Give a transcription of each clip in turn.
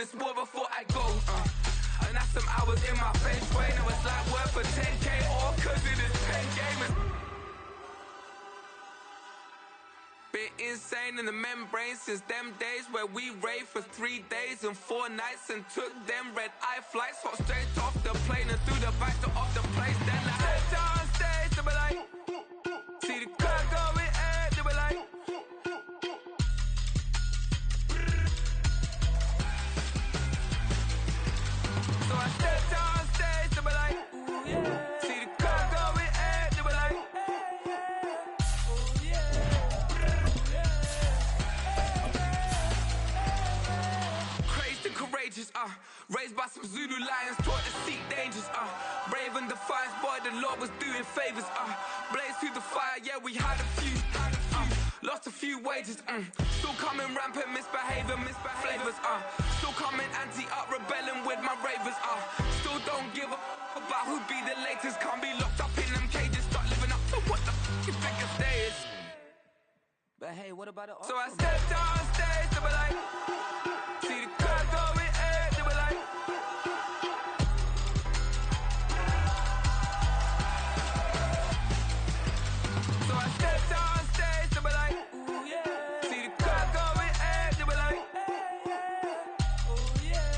this war before I go. And that's some hours in my face brain. It was like work for 10K, all cause it is pen gaming. Been insane in the membrane since them days where we raved for 3 days and 4 nights and took them red-eye flights, hot straight off the plane and through the back door of the place. Then I head down stage, they be like, see the crowd going ahead, they be like, so I step down stage, they be like, ooh yeah. See the crowd going ahead, they be like, ooh yeah. Crazed and courageous, raised by some Zulu lions, taught to seek dangers, brave and defiant, boy, the Lord was doing favors, blaze through the fire, yeah, we had a few, lost a few wages, still coming rampant, misbehavior, flavors, still coming anti-up, rebelling with my ravers, still don't give a about who be the latest, can't be locked up in them cages, start living up to what the you think a day is. But hey, what about it? So I step down stage, they be like, see the crowd going ahead, they be like, so I step down stage, they be like, ooh yeah. See the crowd going ahead, they be like, ooh yeah.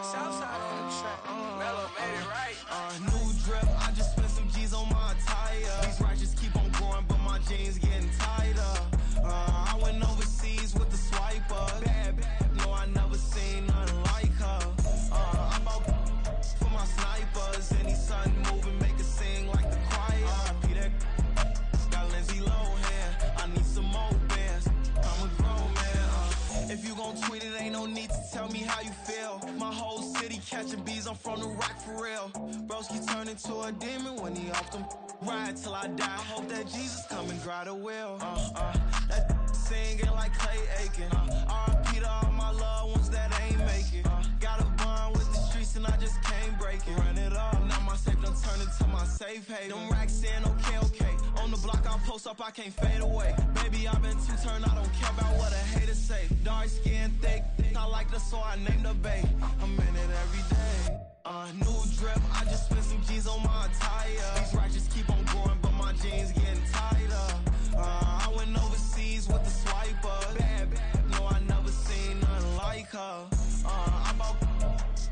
Southside on the track, Mellow made it right. New drip, I just spent some G's on my attire. These righteous keep on growing, but my jeans getting tighter. I went overseas with the swiper. Bad, no, I never seen nothing like her. I bought for my snipers. Any son moving, make it sing like the choir. Peter got Lindsay Lohan. I need some more bands. I'm a grown man. If you gon' tweet it, ain't no need to tell me how you feel. My whole city catching bees, I'm from the rock for real. Broski turn into a demon when he off them. Ride till I die. I hope that Jesus come and dry the wheel. That singing like Clay Aiken. R.I.P. to all my loved ones that ain't make it. Got a bond with the streets and I just can't break it. Run it up, now my safe done turned into my safe haven. Them racks in, okay. On the block I'll post up, I can't fade away. Baby, I've been too turned, I don't care about what a hater say. Dark skin, thick, I like the so I named the bay. I'm in it every day. New drip, I just spent some G's on my attire. These righteous keep on growing, but my jeans getting tighter. I went overseas with the swiper. Bad, no, I never seen nothing like her. I bought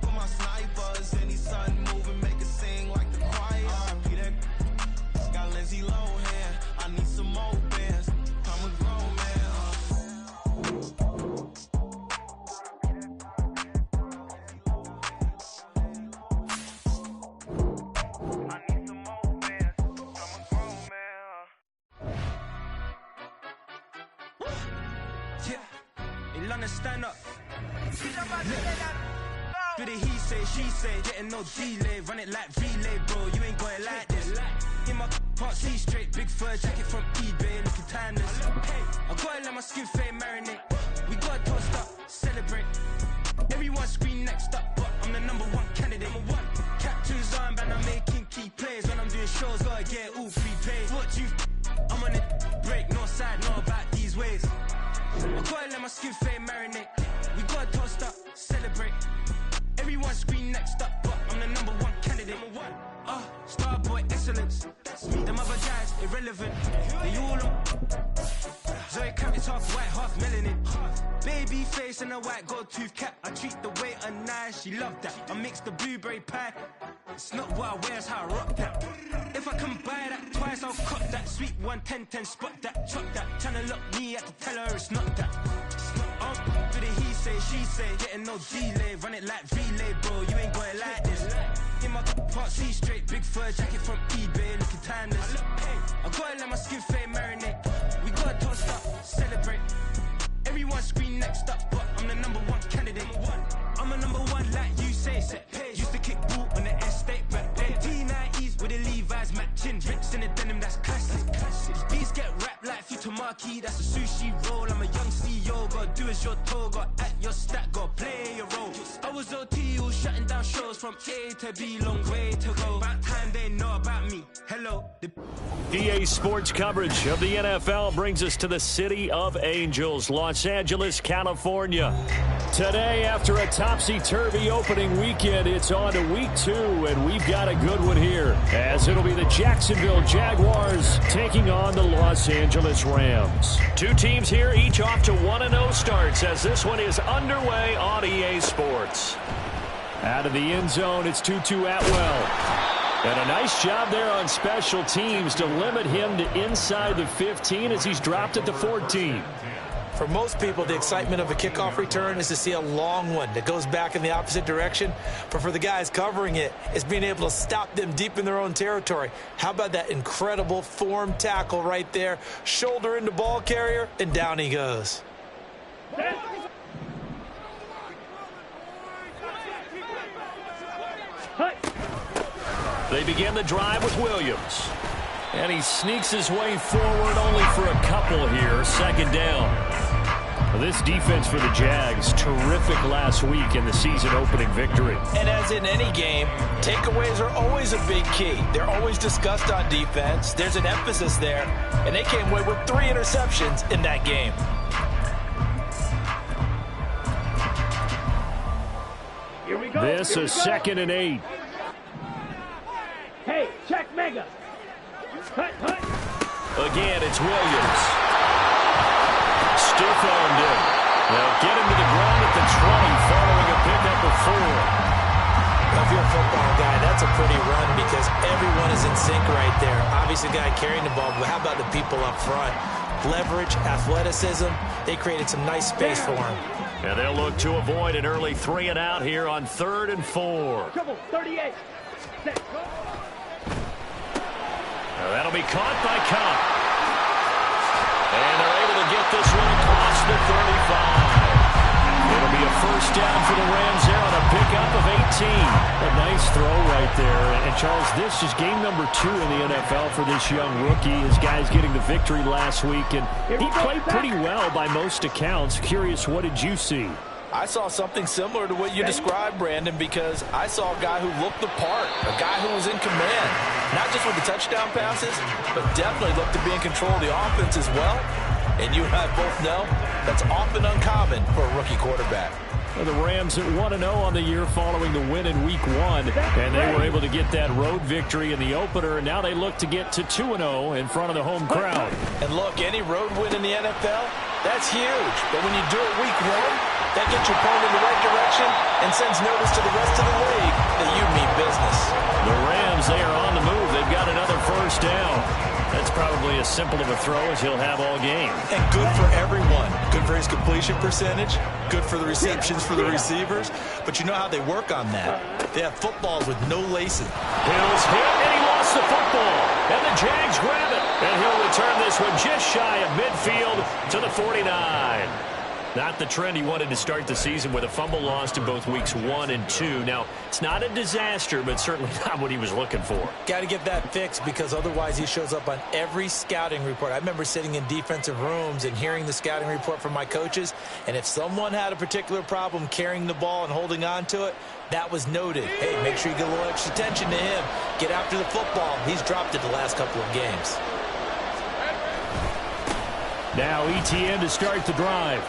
for my snipers. Any son moving, make it sing like the choir. Peter got Lindsay Lohan. I need some more bands. I'm a grown man. Stand up. Do the he say, she say, getting no delay, run it like relay, bro. You ain't going like this. In my can't see straight, big fur jacket from eBay, looking timeless. Hey, I gotta let my skin fade marinate. We gotta toast up, celebrate. Everyone scream next up, but I'm the #1 candidate. Captain's armband, I'm making key plays. When I'm doing shows, gotta get all prepaid. What you I'm on it, break, no side, know about these ways. I gotta let my skin fade marinate. We gotta toast up, celebrate. Everyone scream next up, but I'm the #1 candidate. Starboy excellence. Them other guys irrelevant. They all on. Zoe Camp is half white, half melanin. Baby face and a white gold tooth cap. I treat the waiter nice, she love that. I mix the blueberry pie. It's not what I wear, it's how I rock that. If I can buy that twice, I'll cut that. Sweet 110, spot that, chop that. Tryna lock me, I have to tell her it's not that. Do the he say, she say, getting no delay, run it like relay, bro. You ain't going like this. In my part, see straight, big fur jacket from eBay, looking timeless. I gotta let my skin fade marinate. We gotta toast up, celebrate. Everyone scream next up, but I'm the #1 candidate. I'm a #1 like you say, set pace. Used to kick boot on the estate back then. T90s with the Levi's matching, rips in the denim, that's classic. These get wrapped like Futamaki, that's a sushi roll. I'm a young CEO, gotta do as you're told, gotta act your stat got play your role. I was OT, all shutting down shows from A to B, long way to go. About time they know about me. Hello. EA Sports coverage of the NFL brings us to the City of Angels, Los Angeles, California. Today, after a topsy-turvy opening weekend, it's on to week 2, and we've got a good one here, as it'll be the Jacksonville Jaguars taking on the Los Angeles Rams. Two teams here, each off to 1-0 starts, as this one is underway on EA Sports. Out of the end zone, it's Tutu Atwell. And a nice job there on special teams to limit him to inside the 15 as he's dropped at the 14. For most people, the excitement of a kickoff return is to see a long one that goes back in the opposite direction. But for the guys covering it, it's being able to stop them deep in their own territory. How about that incredible form tackle right there? Shoulder into ball carrier, and down he goes. They begin the drive with Williams. And he sneaks his way forward only for a couple here. Second down. Well, this defense for the Jags, terrific last week in the season-opening victory. And as in any game, takeaways are always a big key. They're always discussed on defense. There's an emphasis there. And they came away with 3 interceptions in that game. Here we go. This is 2nd and 8. Hey, check Mega. Cut. Again, it's Williams. Stiff-armed him. They'll get him to the ground at the 20 following a pickup of 4. Now, if you're a football guy, that's a pretty run because everyone is in sync right there. Obviously, the guy carrying the ball, but how about the people up front? Leverage, athleticism, they created some nice space for him. And they'll look to avoid an early 3 and out here on 3rd and 4. Come on, 38. Set, go. That'll be caught by Cobb. And they're able to get this one across the 35. It'll be a first down for the Rams there on a pickup of 18. A nice throw right there. And Charles, this is game number 2 in the NFL for this young rookie. His guys getting the victory last week, and he played pretty well by most accounts. Curious, what did you see? I saw something similar to what you described, Brandon, because I saw a guy who looked the part, a guy who was in command, not just with the touchdown passes, but definitely looked to be in control of the offense as well. And you and I both know that's often uncommon for a rookie quarterback. Well, the Rams at 1-0 on the year following the win in Week 1, and they were able to get that road victory in the opener, and now they look to get to 2-0 in front of the home crowd. And look, any road win in the NFL, that's huge. But when you do it Week 1, that gets your opponent in the right direction and sends notice to the rest of the league that you mean business. The Rams, they are on the move. They've got another first down. That's probably as simple of a throw as he'll have all game. And good for everyone. Good for his completion percentage. Good for the receptions for the receivers. But you know how they work on that. They have footballs with no laces. Hill's hit, and he lost the football. And the Jags grab it. And he'll return this one just shy of midfield to the 49. Not the trend he wanted to start the season with, a fumble lost in both weeks 1 and 2. Now, it's not a disaster, but certainly not what he was looking for. Got to get that fixed because otherwise he shows up on every scouting report. I remember sitting in defensive rooms and hearing the scouting report from my coaches, and if someone had a particular problem carrying the ball and holding on to it, that was noted. Hey, make sure you get a little extra attention to him. Get after the football. He's dropped it the last couple of games. Now ETN to start the drive.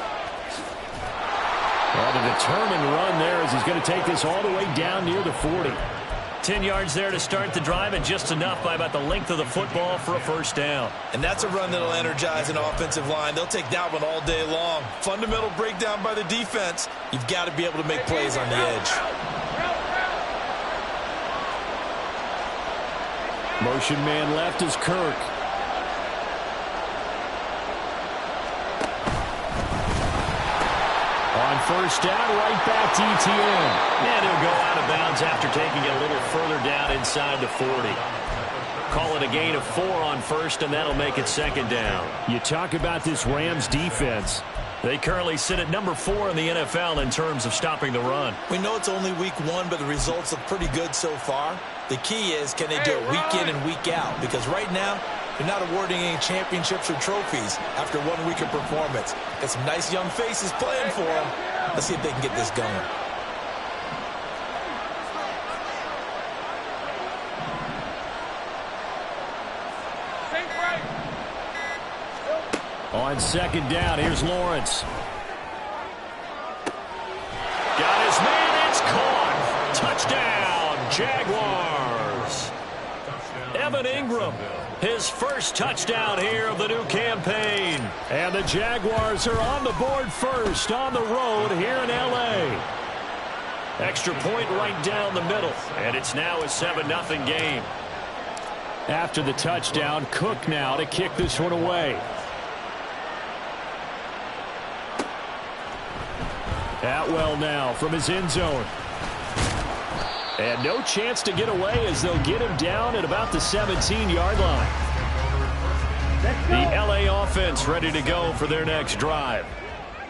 Well, the determined run there as he's going to take this all the way down near the 40. 10 yards there to start the drive, and just enough by about the length of the football for a first down. And that's a run that'll energize an offensive line. They'll take that one all day long. Fundamental breakdown by the defense. You've got to be able to make plays on the edge. Motion man left is Kirk. On first down, right back to ETN. And he'll go out of bounds after taking it a little further down inside the 40. Call it a gain of 4 on first, and that'll make it second down. You talk about this Rams defense. They currently sit at number 4 in the NFL in terms of stopping the run. We know it's only week 1, but the results look pretty good so far. The key is, can they do it week in and week out? Because right now, they're not awarding any championships or trophies after 1 week of performance. Got some nice young faces playing for them, Let's see if they can get this going. On second down, here's Lawrence. Got his man, it's caught. Touchdown, Jaguars. Evan Ingram, his first touchdown here of the new campaign. And the Jaguars are on the board first on the road here in L.A. Extra point right down the middle, and it's now a 7-0 game. After the touchdown, Cook now to kick this one away. Atwell now from his end zone. And no chance to get away as they'll get him down at about the 17-yard line. The L.A. offense ready to go for their next drive.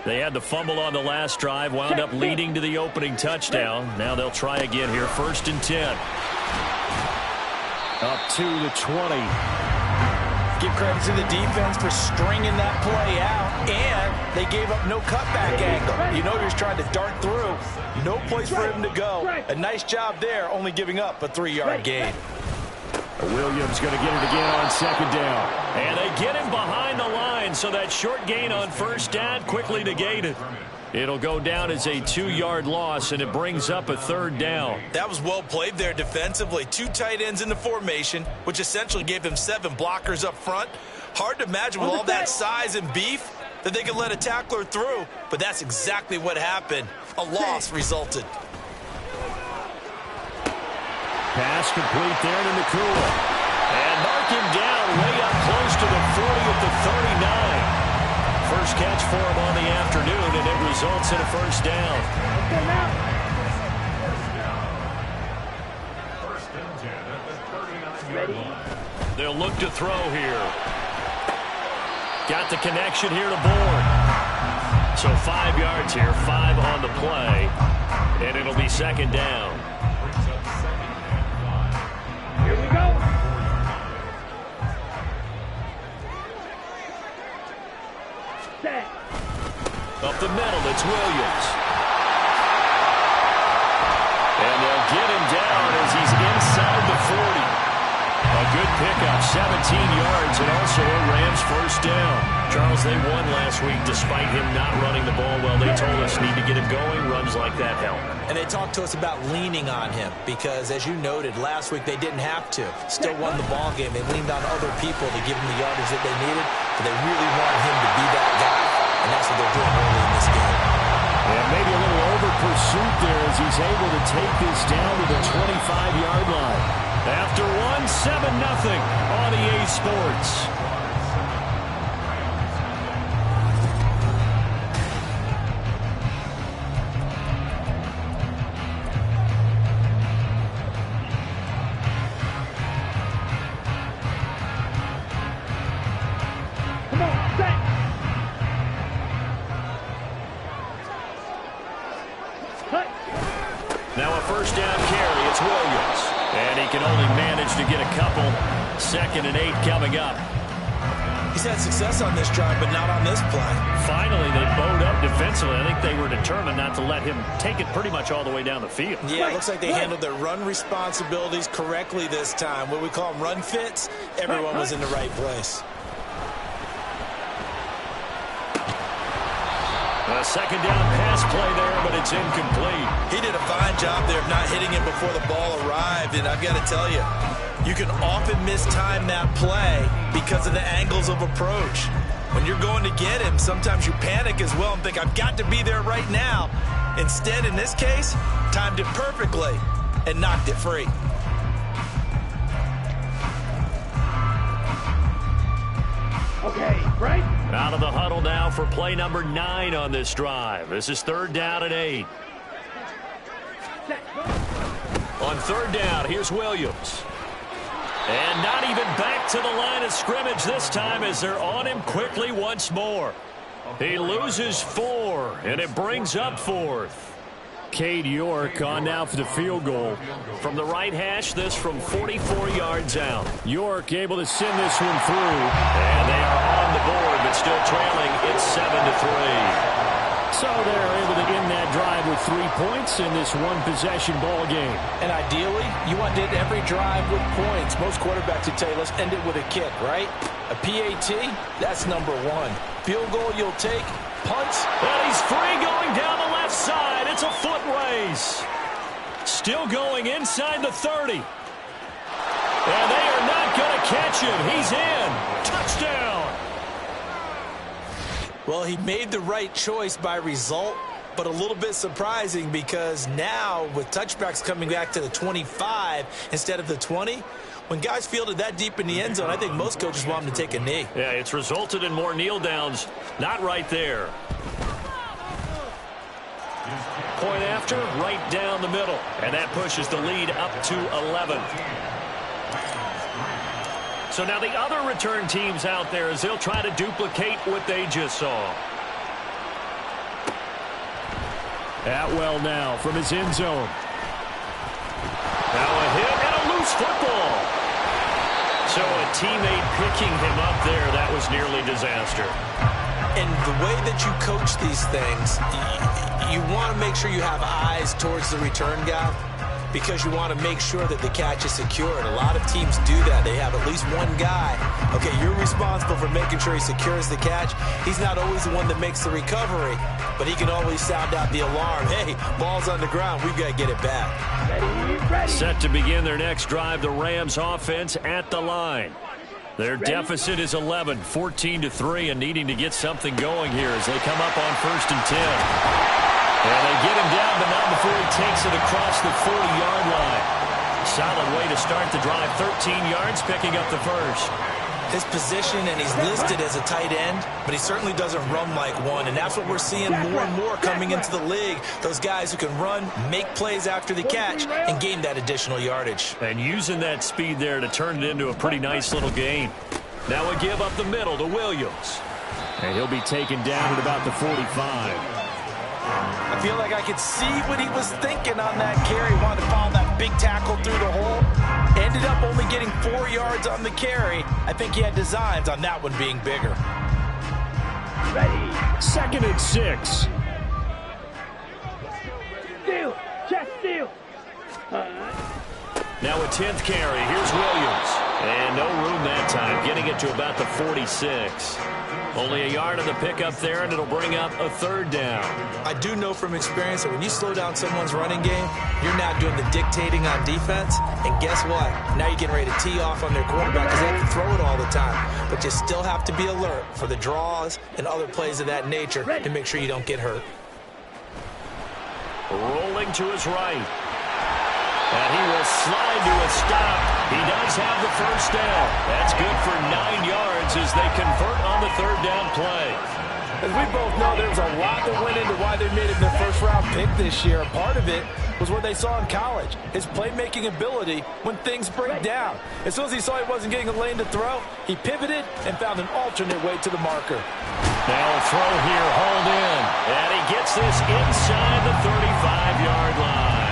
They had the fumble on the last drive, wound up leading to the opening touchdown. Now they'll try again here, 1st and 10. Up to the 20. Give credit to the defense for stringing that play out, and they gave up no cutback angle. You know, he was trying to dart through. No place for him to go. A nice job there, only giving up a 3-yard gain. Williams going to get it again on second down. And they get him behind the line, so that short gain on first down quickly negated. It'll go down as a 2-yard loss, and it brings up a 3rd down. That was well played there defensively. 2 tight ends in the formation, which essentially gave them 7 blockers up front. Hard to imagine with all that size and beef that they could let a tackler through, but that's exactly what happened. A loss resulted. Pass complete there to Nakua. And mark him down way up close to the 40 at the 39. First catch for him on the afternoon, and it results in a 1st down. They'll look to throw here. Got the connection here to Bourne. So 5 yards here, 5 on the play, and it'll be 2nd down. Here we go. Set. Up the middle, it's Williams. And they'll get him down as he's inside the 40. A good pickup, 17 yards, and also a Rams 1st down. Charles, they won last week despite him not running the ball well. They told us need to get him going. Runs like that help. And they talked to us about leaning on him because, as you noted, last week they didn't have to. Still won the ball game. They leaned on other people to give him the yardage that they needed, but they really wanted him to be that guy, and that's what they're doing early in this game. And maybe a little over pursuit there as he's able to take this down to the 25-yard line. After 7-0 on EA Sports. Come on, set. Cut. Now a 1st down carry. It's Williams. And he can only manage to get a couple. 2nd and 8 coming up. He's had success on this drive, but not on this play. Finally, they bowed up defensively. I think they were determined not to let him take it pretty much all the way down the field. Yeah, it looks like they handled their run responsibilities correctly this time. What we call them run fits, everyone was in the right place. A 2nd down pass play there, but it's incomplete. He did a fine job there of not hitting him before the ball arrived, and I've got to tell you, you can often mistime that play because of the angles of approach. When you're going to get him, sometimes you panic as well and think, I've got to be there right now. Instead, in this case, timed it perfectly and knocked it free. Okay, right? Out of the huddle now for play number 9 on this drive. This is 3rd down and 8. On 3rd down, here's Williams. And not even back to the line of scrimmage this time as they're on him quickly once more. He loses 4, and it brings up 4th. Cade York on now for the field goal. From the right hash, this from 44 yards out. York able to send this one through. And they are on the board, but still trailing. It's 7-3. So they're able to end that drive with 3 points in this one-possession ball game. And ideally, you want to end every drive with points. Most quarterbacks would tell you, let's end it with a kick, right? A PAT, that's number one. Field goal you'll take, punts. And he's free going down the left side. It's a foot race. Still going inside the 30. And they are not going to catch him. He's in. Touchdown. Well, he made the right choice by result, but a little bit surprising because now with touchbacks coming back to the 25 instead of the 20, when guys fielded that deep in the end zone, I think most coaches want them to take a knee. Yeah, it's resulted in more kneel downs. Not right there. Point after, right down the middle. And that pushes the lead up to 11. So now the other return teams out there as they'll try to duplicate what they just saw. Atwell now from his end zone. Now a hit and a loose football. So a teammate picking him up there, that was nearly disaster. And the way that you coach these things, you want to make sure you have eyes towards the return guy because you want to make sure that the catch is secured. A lot of teams do that. They have at least one guy. Okay, you're responsible for making sure he secures the catch. He's not always the one that makes the recovery, but he can always sound out the alarm. Hey, ball's on the ground. We've got to get it back. Ready. Set to begin their next drive, the Rams offense at the line. Their deficit is 11, 14-3, and needing to get something going here as they come up on 1st and 10. And they get him down, but not before he takes it across the 40-yard line. Solid way to start the drive, 13 yards, picking up the first. His position, and he's listed as a tight end, but he certainly doesn't run like one, and that's what we're seeing more and more coming into the league. Those guys who can run, make plays after the catch, and gain that additional yardage. And using that speed there to turn it into a pretty nice little gain. Now a give up the middle to Williams. And he'll be taken down at about the 45. I feel like I could see what he was thinking on that carry. Wanted to follow that big tackle through the hole. Ended up only getting 4 yards on the carry. I think he had designs on that one being bigger. Ready. 2nd and 6. Steal. Check steal. Now a 10th carry. Here's Williams. And no room that time. Getting it to about the 46. Only a yard on the pickup there, and it'll bring up a 3rd down. I do know from experience that when you slow down someone's running game, you're not doing the dictating on defense. And guess what? Now you're getting ready to tee off on their quarterback because they have to throw it all the time. But you still have to be alert for the draws and other plays of that nature to make sure you don't get hurt. Rolling to his right. And he will slide to a stop. He does have the first down. That's good for 9 yards as they convert on the 3rd down play. As we both know, there's a lot that went into why they made him their first-round pick this year. Part of it was what they saw in college, his playmaking ability when things break down. As soon as he saw he wasn't getting a lane to throw, he pivoted and found an alternate way to the marker. Now a throw here, hauled in. And he gets this inside the 35-yard line.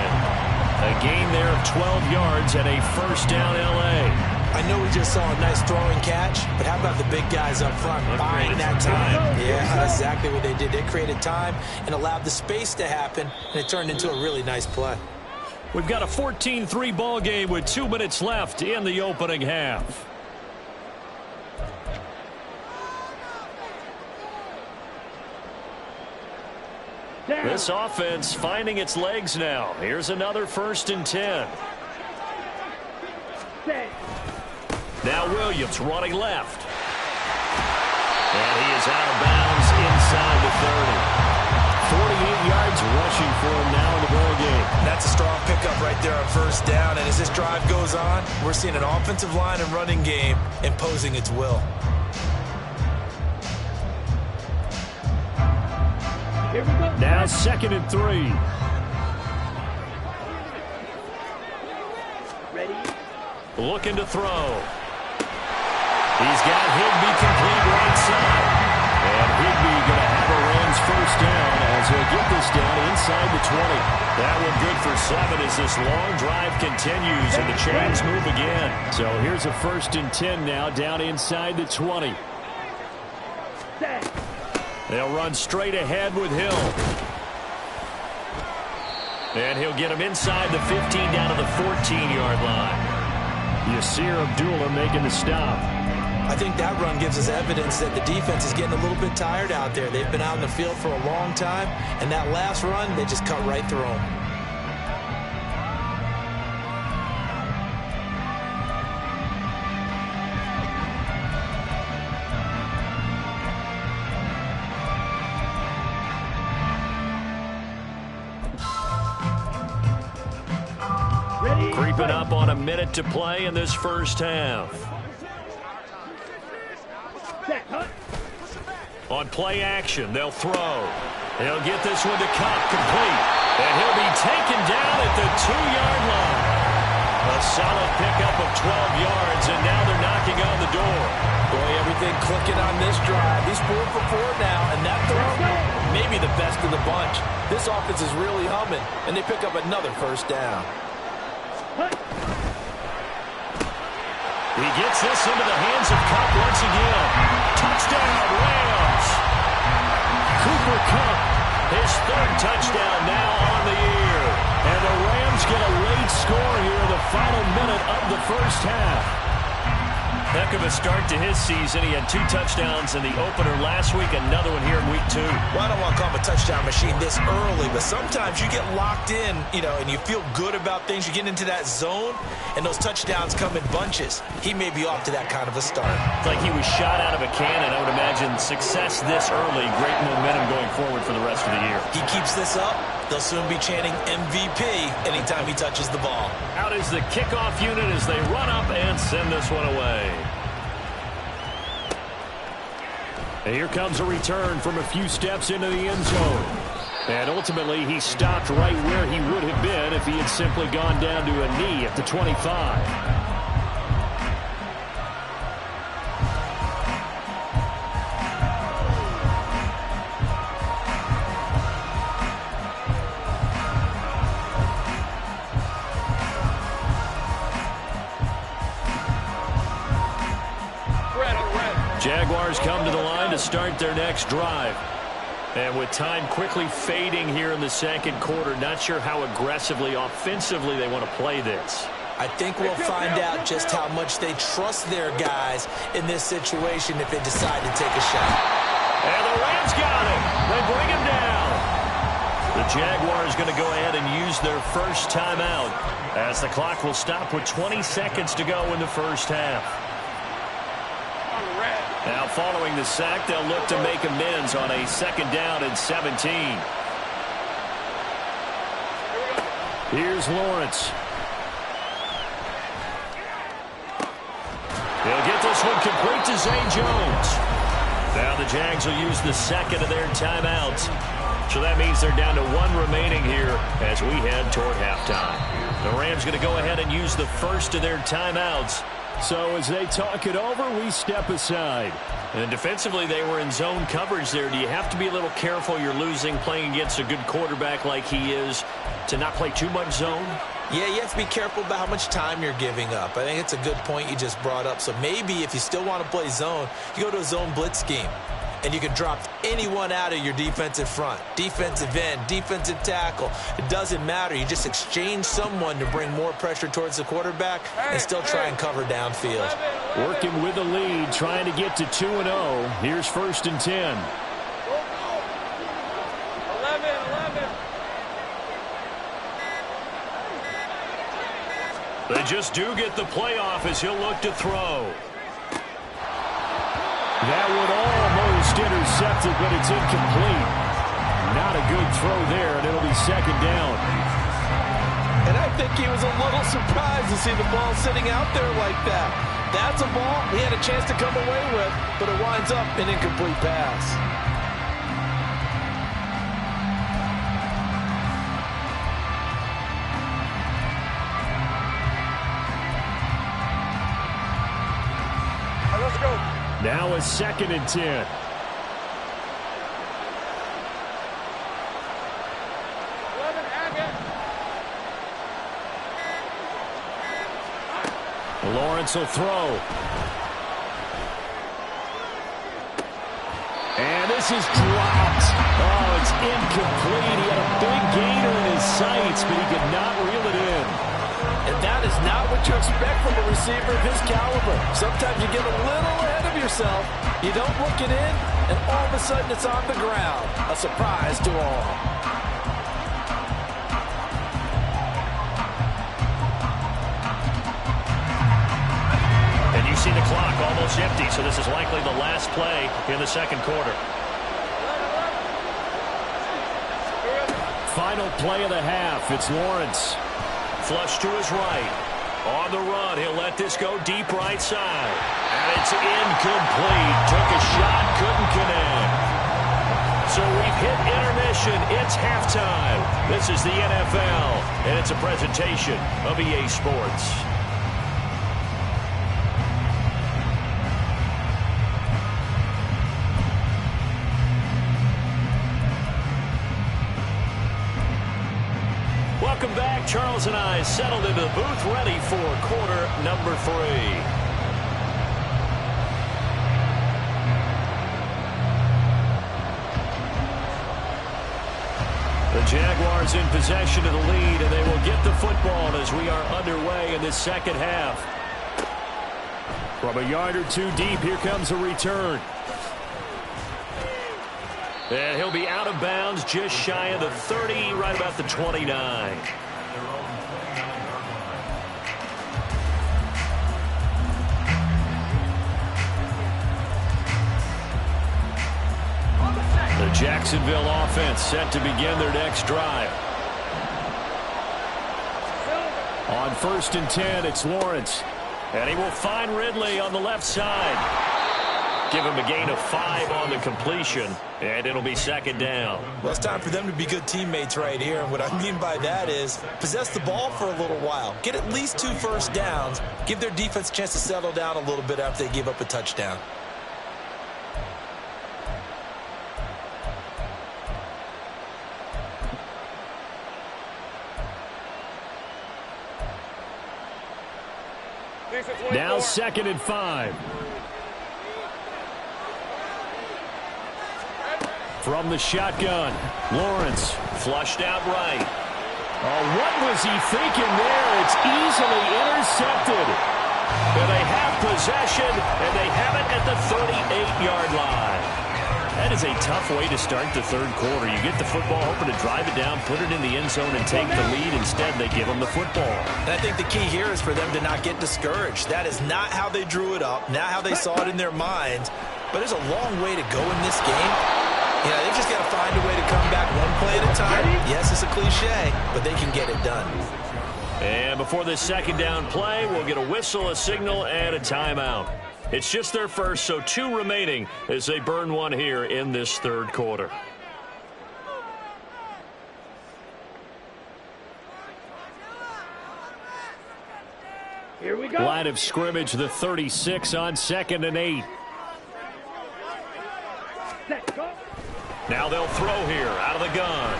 A gain there of 12 yards and a 1st down L.A. I know we just saw a nice throwing catch, but how about the big guys up front buying that time? Yeah, that's exactly what they did. They created time and allowed the space to happen, and it turned into a really nice play. We've got a 14-3 ball game with 2 minutes left in the opening half. This offense finding its legs now. Here's another 1st and 10. Now Williams running left. And he is out of bounds inside the 30. 48 yards rushing for him now in the ball game. That's a strong pickup right there on 1st down. And as this drive goes on, we're seeing an offensive line and running game imposing its will. Now 2nd and 3. Ready. Looking to throw. He's got Higbee complete right side. And Higbee going to have a Rams 1st down as he'll get this down inside the 20. That one good for 7 as this long drive continues and the chains move again. So here's a 1st and 10 now down inside the 20. Set. They'll run straight ahead with Hill. And he'll get him inside the 15 down to the 14-yard line. Yasir Abdullah making the stop. I think that run gives us evidence that the defense is getting a little bit tired out there. They've been out in the field for a long time, and that last run, they just cut right through them. Creeping up on a minute to play in this first half. On play action, they'll throw. He'll get this one to Cup, complete. And he'll be taken down at the 2-yard line. A solid pickup of 12 yards, and now they're knocking on the door. Boy, everything clicking on this drive. He's 4 for 4 now, and that throw, maybe the best of the bunch. This offense is really humming, and they pick up another first down. He gets this into the hands of Cup once again. Touchdown, Rams. Cooper Kupp, his 3rd touchdown now on the year. And the Rams get a late score here in the final minute of the first half. Heck of a start to his season. He had 2 touchdowns in the opener last week, another one here in week 2. Well, I don't want to call him a touchdown machine this early, but sometimes you get locked in, and you feel good about things. You get into that zone, and those touchdowns come in bunches. He may be off to that kind of a start. It's like he was shot out of a cannon. I would imagine success this early, great momentum going forward for the rest of the year. He keeps this up, they'll soon be chanting MVP anytime he touches the ball. Out is the kickoff unit as they run up and send this one away. And here comes a return from a few steps into the end zone. And ultimately, he stopped right where he would have been if he had simply gone down to a knee at the 25. Jaguars come to the line to start their next drive. And with time quickly fading here in the second quarter, not sure how aggressively, offensively they want to play this. I think we'll find out just how much they trust their guys in this situation if they decide to take a shot. And the Rams got him. They bring him down. The Jaguars going to go ahead and use their first timeout as the clock will stop with 20 seconds to go in the first half. Now, following the sack, they'll look to make amends on a 2nd down and 17. Here's Lawrence. He'll get this one complete to Zay Jones. Now the Jags will use the 2nd of their timeouts. So that means they're down to 1 remaining here as we head toward halftime. The Rams going to go ahead and use the 1st of their timeouts. So as they talk it over, we step aside. And defensively, they were in zone coverage there. Do you have to be a little careful? You're losing, playing against a good quarterback like he is, to not play too much zone? Yeah, you have to be careful about how much time you're giving up. I think it's a good point you just brought up. So maybe if you still want to play zone, you go to a zone blitz scheme. And you can drop anyone out of your defensive front. Defensive end, defensive tackle. It doesn't matter. You just exchange someone to bring more pressure towards the quarterback and still try and cover downfield. Working with the lead, trying to get to 2-0. Here's 1st and 10. 11. They just do get the playoff as he'll look to throw. That would almost intercept it, but it's incomplete. Not a good throw there, and it'll be 2nd down. And I think he was a little surprised to see the ball sitting out there like that. That's a ball he had a chance to come away with, but it winds up an incomplete pass. Now a 2nd and 10. Lawrence will throw. And this This is dropped. Oh, it's incomplete. He had a big gainer in his sights, but he could not reel it in. And that is not what you expect from a receiver of his caliber. Sometimes you get a little ahead of yourself. You don't look it in, and all of a sudden it's on the ground. A surprise to all. And you see the clock almost empty, so this is likely the last play in the second quarter. Final play of the half. It's Lawrence. Flush to his right. On the run, he'll let this go deep right side. And it's incomplete. Took a shot, couldn't connect. So we've hit intermission. It's halftime. This is the NFL, and it's a presentation of EA Sports. Welcome back. Charles and I settled into the booth, ready for quarter number 3. The Jaguars in possession of the lead, and they will get the football as we are underway in this second half. From a yard or two deep, here comes a return. And he'll be out of bounds just shy of the 30, right about the 29. The Jacksonville offense set to begin their next drive. On 1st and 10, it's Lawrence. And he will find Ridley on the left side. Give him a gain of 5 on the completion, and it'll be second down. Well, it's time for them to be good teammates right here. And what I mean by that is possess the ball for a little while. Get at least 2 first downs. Give their defense a chance to settle down a little bit after they give up a touchdown. Now 2nd and 5. From the shotgun, Lawrence flushed out right. Oh, what was he thinking there? It's easily intercepted. And they have possession, and they have it at the 38-yard line. That is a tough way to start the third quarter. You get the football, hoping to drive it down, put it in the end zone, and take the lead. Instead, they give them the football. And I think the key here is for them to not get discouraged. That is not how they drew it up, not how they saw it in their minds. But there's a long way to go in this game. You know, they've just got to find a way to come back one play at a time. Yes, it's a cliche, but they can get it done. And before this second down play, we'll get a whistle, a signal, and a timeout. It's just their first, so 2 remaining as they burn one here in this third quarter. Here we go. Line of scrimmage, the 36 on 2nd and 8. Set, go. Now they'll throw here out of the gun.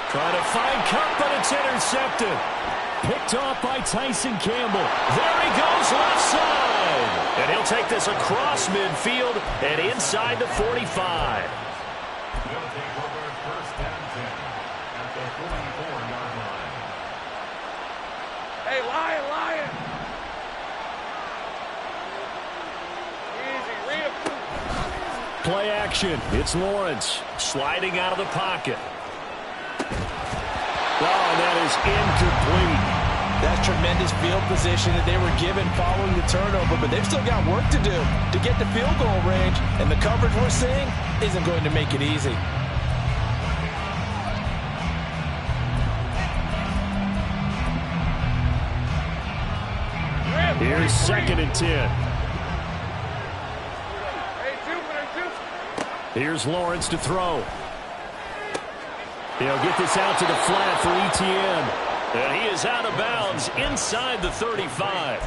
Trying to find Cup, but it's intercepted. Picked off by Tyson Campbell. There he goes, left side. And he'll take this across midfield and inside the 45. Hey, Lion. Easy, read it. Play action. It's Lawrence sliding out of the pocket. Oh, and that is incomplete. That's tremendous field position that they were given following the turnover, but they've still got work to do to get to field goal range, and the coverage we're seeing isn't going to make it easy. Here's 2nd and 10. Hey, two. Here's Lawrence to throw. He'll get this out to the flat for Etienne. And he is out of bounds inside the 35.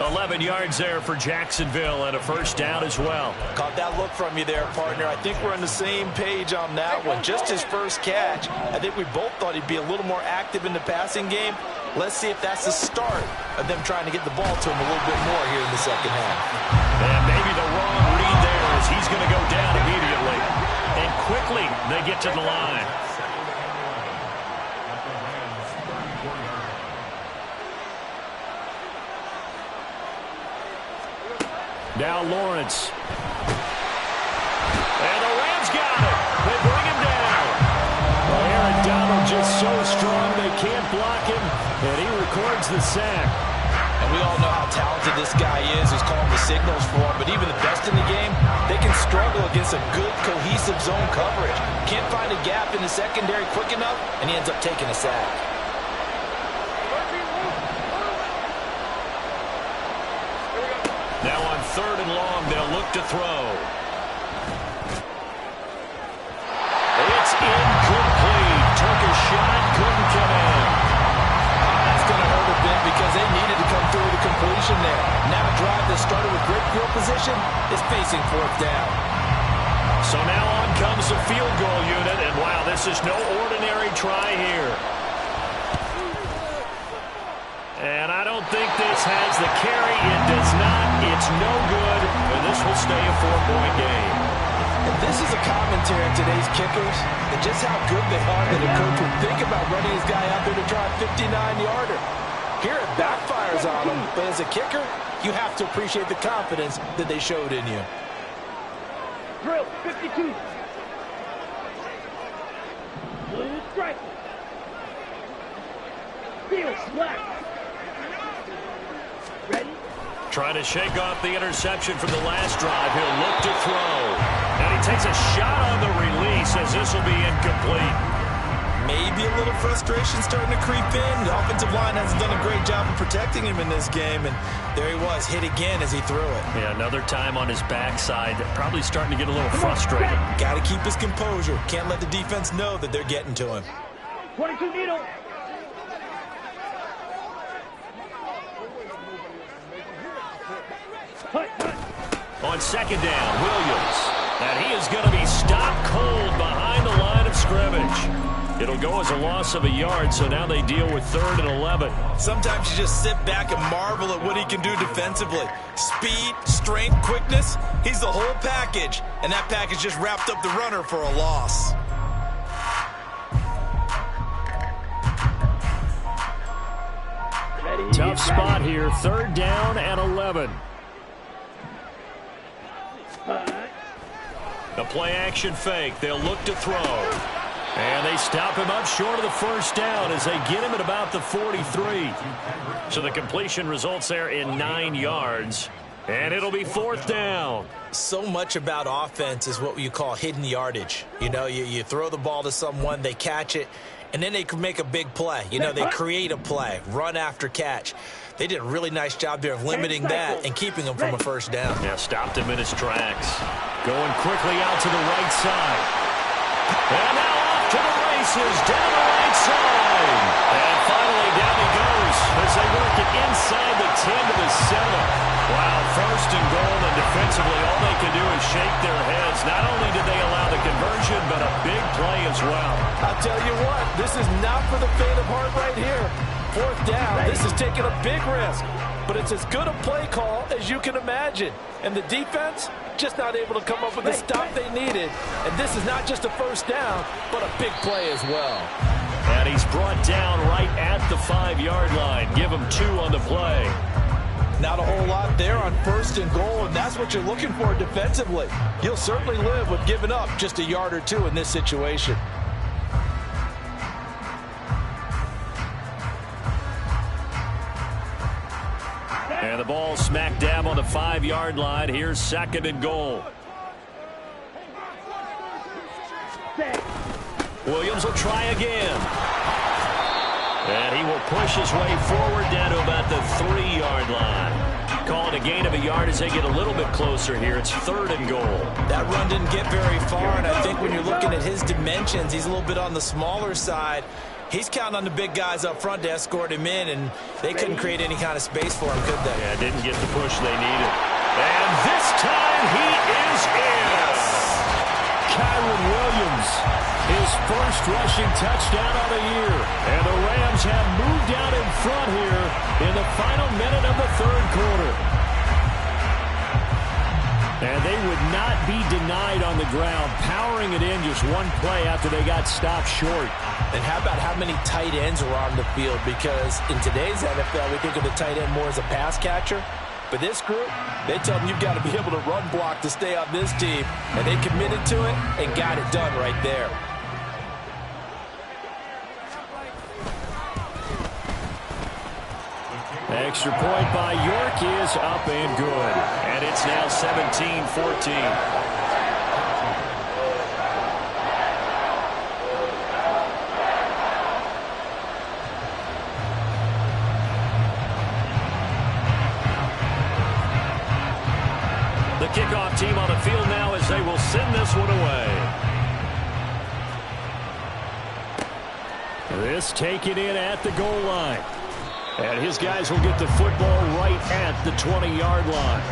11 yards there for Jacksonville and a first down as well. Caught that look from you there, partner. I think we're on the same page on that one. Just his first catch. I think we both thought he'd be a little more active in the passing game. Let's see if that's the start of them trying to get the ball to him a little bit more here in the second half. And maybe the wrong read there as as he's going to go down immediately. And quickly they get to the line. Now Lawrence. And the Rams got it. They bring him down. Well, Aaron Donald just so strong they can't block him, and he records the sack. And we all know how talented this guy is who's calling the signals for him, but even the best in the game, they can struggle against a good, cohesive zone coverage. Can't find a gap in the secondary quick enough, and he ends up taking a sack. Now on 3rd and long, they'll look to throw. It's incomplete. Took a shot, couldn't get in. That's going to hurt a bit because they needed to come through the completion there. Now a drive that started with great field position is facing 4th down. So now on comes the field goal unit, and wow, this is no ordinary try here. And I don't think this has the carry. It does not. It's no good, and this will stay a 4-point game. And this is a commentary on today's kickers and just how good they are that a coach would think about running his guy out there to try a 59-yarder. Here it backfires on him, but as a kicker, you have to appreciate the confidence that they showed in you. Drill, 52. Blue strike. Field slack. Ready? Trying to shake off the interception from the last drive. He'll look to throw. And he takes a shot on the release as this will be incomplete. Maybe a little frustration starting to creep in. The offensive line hasn't done a great job of protecting him in this game, and there he was, hit again as he threw it. Yeah, another time on his backside. Probably starting to get a little frustrated. Got to keep his composure. Can't let the defense know that they're getting to him. 22 needle. On 2nd down, Williams. And he is going to be stopped cold behind the line of scrimmage. It'll go as a loss of a yard, so now they deal with 3rd and 11. Sometimes you just sit back and marvel at what he can do defensively. Speed, strength, quickness, he's the whole package. And that package just wrapped up the runner for a loss. Tough spot here, 3rd down and 11. The play-action fake. They'll look to throw. And they stop him up short of the 1st down as they get him at about the 43. So the completion results there in 9 yards. And it'll be 4th down. So much about offense is what you call hidden yardage. You know, you throw the ball to someone, they catch it, and then they can make a big play. You know, they create a play, run after catch. They did a really nice job there of limiting that and keeping him from a 1st down. Yeah, stopped him in his tracks. Going quickly out to the right side. And now off to the races, down the right side. And finally down he goes as they work it inside the 10 to the 7. Wow, 1st and goal, and defensively all they can do is shake their heads. Not only did they allow the conversion, but a big play as well. I'll tell you what, this is not for the faint of heart right here. 4th down, this is taking a big risk. But it's as good a play call as you can imagine. And the defense, just not able to come up with the stop they needed. And this is not just a 1st down, but a big play as well. And he's brought down right at the 5-yard line. Give him 2 on the play. Not a whole lot there on 1st and goal, and that's what you're looking for defensively. You'll certainly live with giving up just a yard or 2 in this situation. And the ball smack dab on the 5-yard line. Here's 2nd and goal. Williams will try again. And he will push his way forward down to about the 3-yard line. Calling a gain of a yard as they get a little bit closer here. It's 3rd and goal. That run didn't get very far, and I think when you're looking at his dimensions, he's a little bit on the smaller side. He's counting on the big guys up front to escort him in, and they couldn't create any kind of space for him, could they? Yeah, didn't get the push they needed. And this time he is in. Kyron Williams, his 1st rushing touchdown of the year. And the Rams have moved out in front here in the final minute of the 3rd quarter. And they would not be denied on the ground, powering it in just one play after they got stopped short. And how about how many tight ends were on the field? Because in today's NFL, we think of the tight end more as a pass catcher. But this group, they tell them you've got to be able to run block to stay on this team. And they committed to it and got it done right there. Extra point by York is up and good. And it's now 17-14. The kickoff team on the field now as they will send this one away. This taken in at the goal line. And his guys will get the football right at the 20-yard line.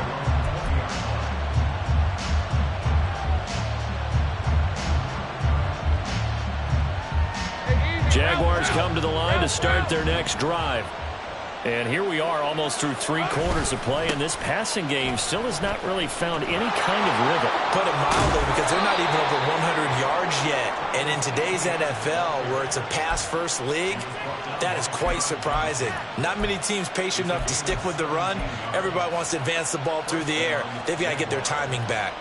Jaguars come to the line to start their next drive. And here we are almost through 3 quarters of play, and this passing game still has not really found any kind of rhythm. Put it mildly, because they're not even over 100 yards yet. And in today's NFL, where it's a pass-first league, that is quite surprising. Not many teams patient enough to stick with the run. Everybody wants to advance the ball through the air. They've got to get their timing back.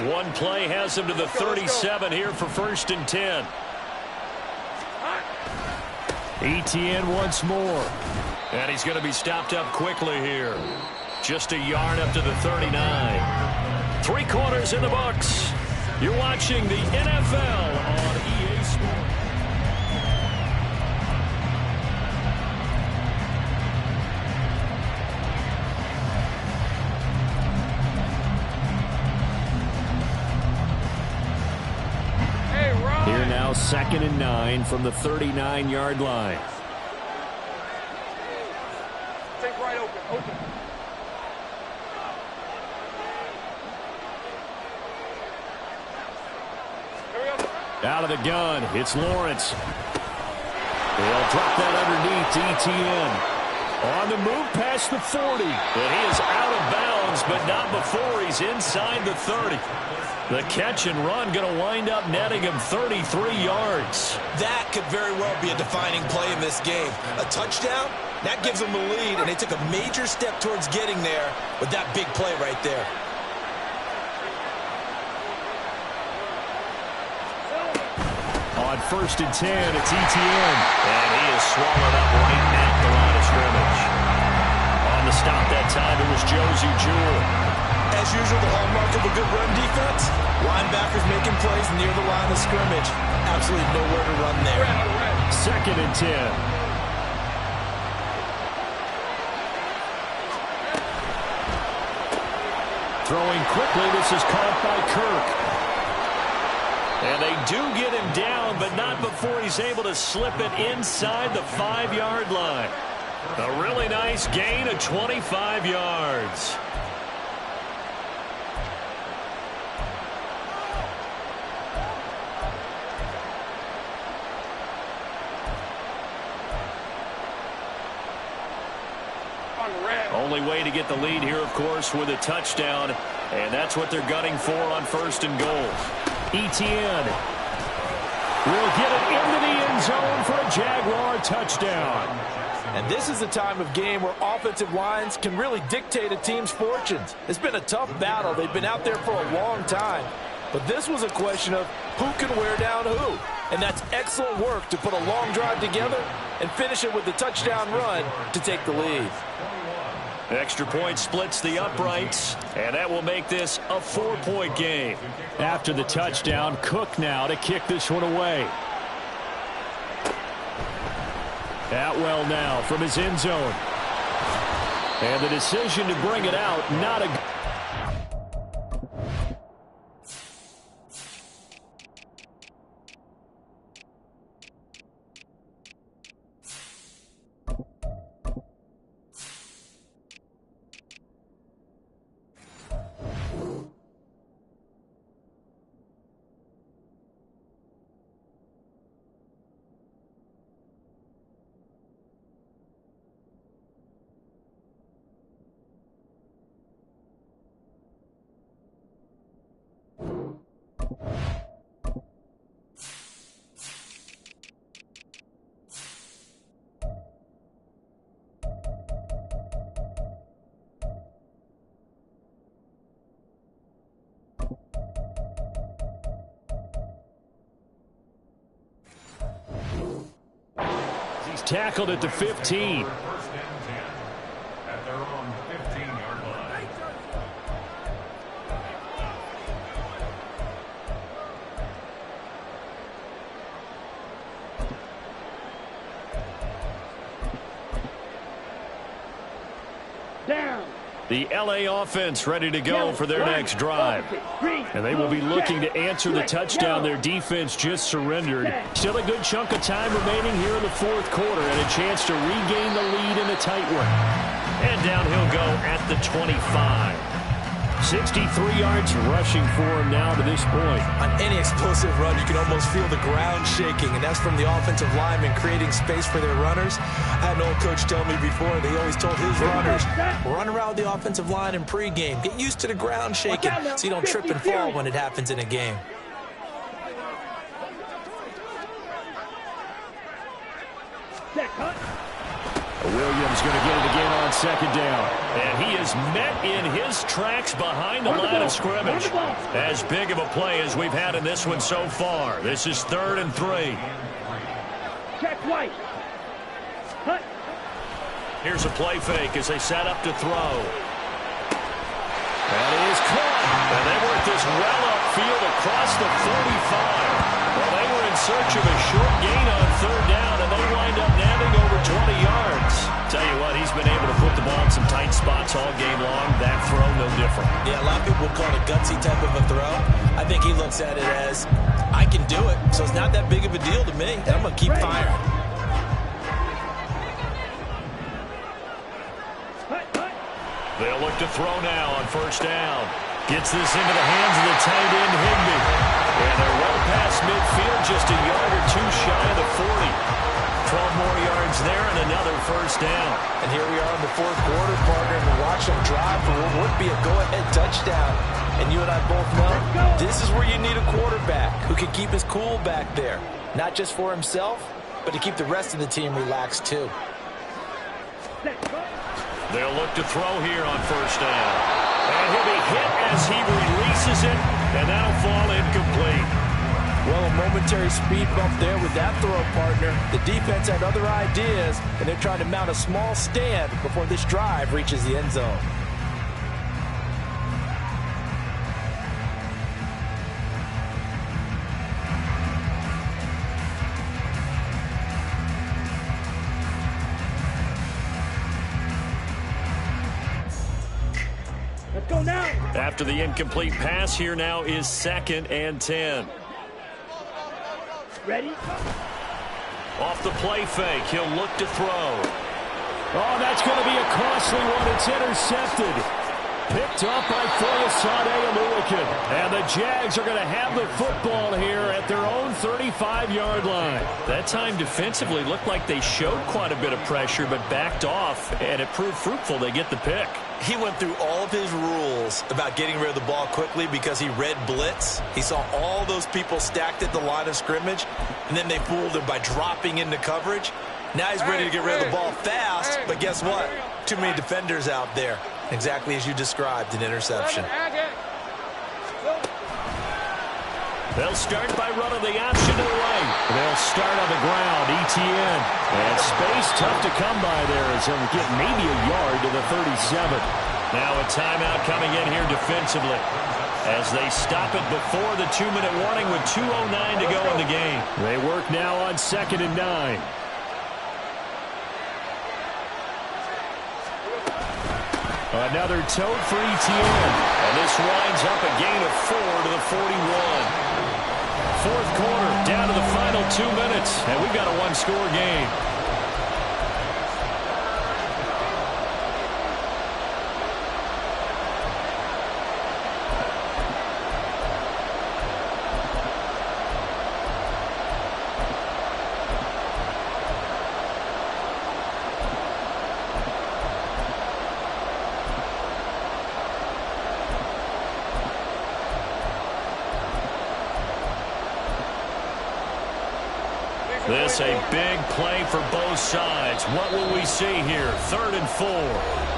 One play has him to the 37 here for 1st and 10. ETN once more. And he's going to be stopped up quickly here. Just a yard up to the 39. 3 quarters in the books. You're watching the NFL on EA Sports. Here now 2nd and 9 from the 39-yard line. Take right open. Here we go. Out of the gun, it's Lawrence. They'll drop that underneath to ETN. On the move past the 40. And he is out of bounds, but not before he's inside the 30. The catch and run going to wind up netting him 33 yards. That could very well be a defining play in this game. A touchdown, that gives them the lead, and they took a major step towards getting there with that big play right there. On 1st and 10, it's ETN. And he is swallowed up right at the line of scrimmage. On the stop that time, it was Josie Jewell. As usual, the hallmark of a good run defense, linebackers making plays near the line of scrimmage. Absolutely nowhere to run there. 2nd and 10. Throwing quickly, this is caught by Kirk. And they do get him down, but not before he's able to slip it inside the 5-yard line. A really nice gain of 25 yards. Only way to get the lead here, of course, with a touchdown. And that's what they're gunning for on 1st and goal. ETN will get it into the end zone for a Jaguar touchdown. And this is a time of game where offensive lines can really dictate a team's fortunes. It's been a tough battle. They've been out there for a long time. But this was a question of who can wear down who. And that's excellent work to put a long drive together and finish it with the touchdown run to take the lead. Extra point splits the uprights, and that will make this a 4-point game. After the touchdown, Cook now to kick this one away. Atwell now from his end zone. And the decision to bring it out, not a... He's tackled at the 15. First and 10 at their own 15-yard line. Down. The LA offense ready to go for their next drive. And they will be looking to answer the touchdown their defense just surrendered. Still a good chunk of time remaining here in the fourth quarter and a chance to regain the lead in a tight one. And down he'll go at the 25. 63 yards rushing for him now to this point. On any explosive run, you can almost feel the ground shaking, and that's from the offensive linemen creating space for their runners. I had an old coach tell me before, they always told his runners, run around the offensive line in pregame. Get used to the ground shaking so you don't trip and fall when it happens in a game. Williams going to get it again on second down. And he is met in his tracks behind the line of scrimmage. As big of a play as we've had in this one so far. This is 3rd and 3. Check White. Cut. Here's a play fake as they set up to throw. That is caught. And they work this well upfield across the 45. Well, they were in search of a short gain on 3rd down, and they wind up nabbing over 20 yards. Tell you what, he's been able to put the ball in some tight spots all game long. That throw, no different. Yeah, a lot of people call it a gutsy type of a throw. I think he looks at it as, I can do it, so it's not that big of a deal to me. I'm going to keep firing. They'll look to throw now on 1st down. Gets this into the hands of the tight end, Higbee. And they're well past midfield, just a yard or two shy of the 40. 12 more yards there and another 1st down. And here we are in the fourth quarter, partner, and watch them drive for what would be a go-ahead touchdown. And you and I both know this is where you need a quarterback who can keep his cool back there. Not just for himself, but to keep the rest of the team relaxed too. They'll look to throw here on 1st down. And he'll be hit as he releases it, and that'll fall incomplete. Well, a momentary speed bump there with that throw, partner. The defense had other ideas, and they're trying to mount a small stand before this drive reaches the end zone. Let's go now. After the incomplete pass, here now is 2nd and 10. Ready? Off the play fake, he'll look to throw. Oh, that's going to be a costly one. It's intercepted. Picked up by Foyesade Aluakin. And the Jags are going to have the football here at their own 35-yard line. That time defensively looked like they showed quite a bit of pressure but backed off, and it proved fruitful. They get the pick. He went through all of his rules about getting rid of the ball quickly because he read blitz. He saw all those people stacked at the line of scrimmage, and then they fooled him by dropping into coverage. Now he's ready to get rid of the ball fast, but guess what? Too many defenders out there. Exactly as you described, an interception. They'll start by running the option to the right. They'll start on the ground, ETN. And space tough to come by there as he'll get maybe a yard to the 37. Now a timeout coming in here defensively as they stop it before the 2-minute warning with 2:09 to go in the game. They work now on 2nd and 9. Another tote for ETN. And this winds up a gain of 4 to the 41. Fourth quarter, down to the final 2 minutes, and we've got a one-score game. This a big play for both sides. What will we see here? 3rd and 4.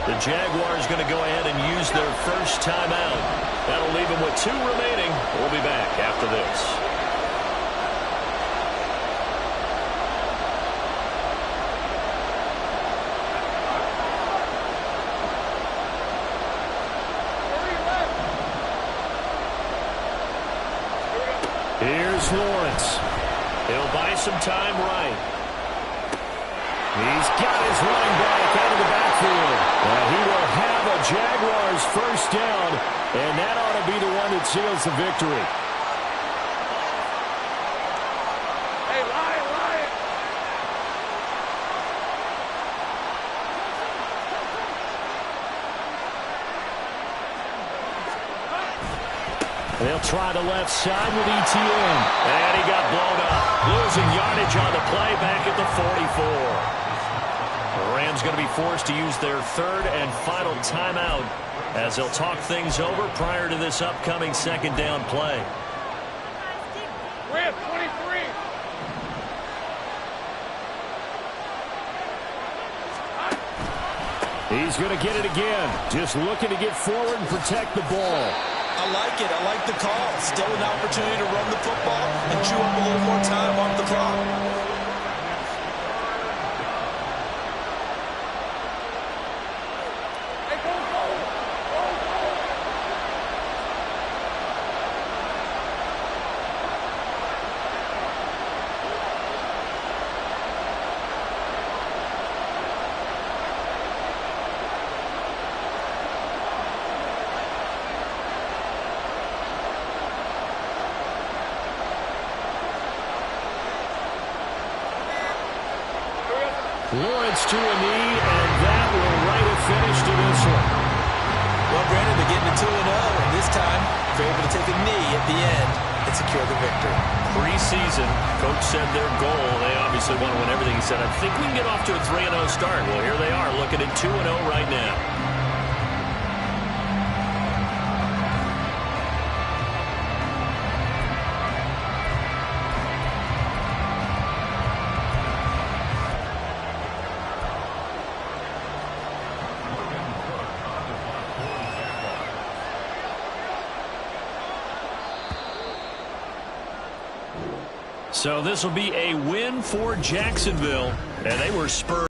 The Jaguars going to go ahead and use their first timeout. That'll leave them with 2 remaining. We'll be back after this. Here's Lawrence. He'll buy some time right. He's got his running back out of the backfield. And he will have a Jaguars first down, and that ought to be the one that seals the victory. Hey, Lion, Lion. They'll try the left side with ETN. And he got blown up. Losing yardage on the play back at the 44. The Rams going to be forced to use their third and final timeout as they'll talk things over prior to this upcoming second down play. Rip, 23. He's going to get it again. Just looking to get forward and protect the ball. I like it. I like the call. Still an opportunity to run the football and chew up a little more time off the clock. Lawrence to a knee, and that will write a finish to this one. Well, Brandon, they're getting to 2-0, and this time they're able to take a knee at the end and secure the victory. Preseason, coach said their goal, they obviously want to win everything. He said, I think we can get off to a 3-0 start. Well, here they are, looking at 2-0 right now. So this will be a win for Jacksonville, and they were spurred.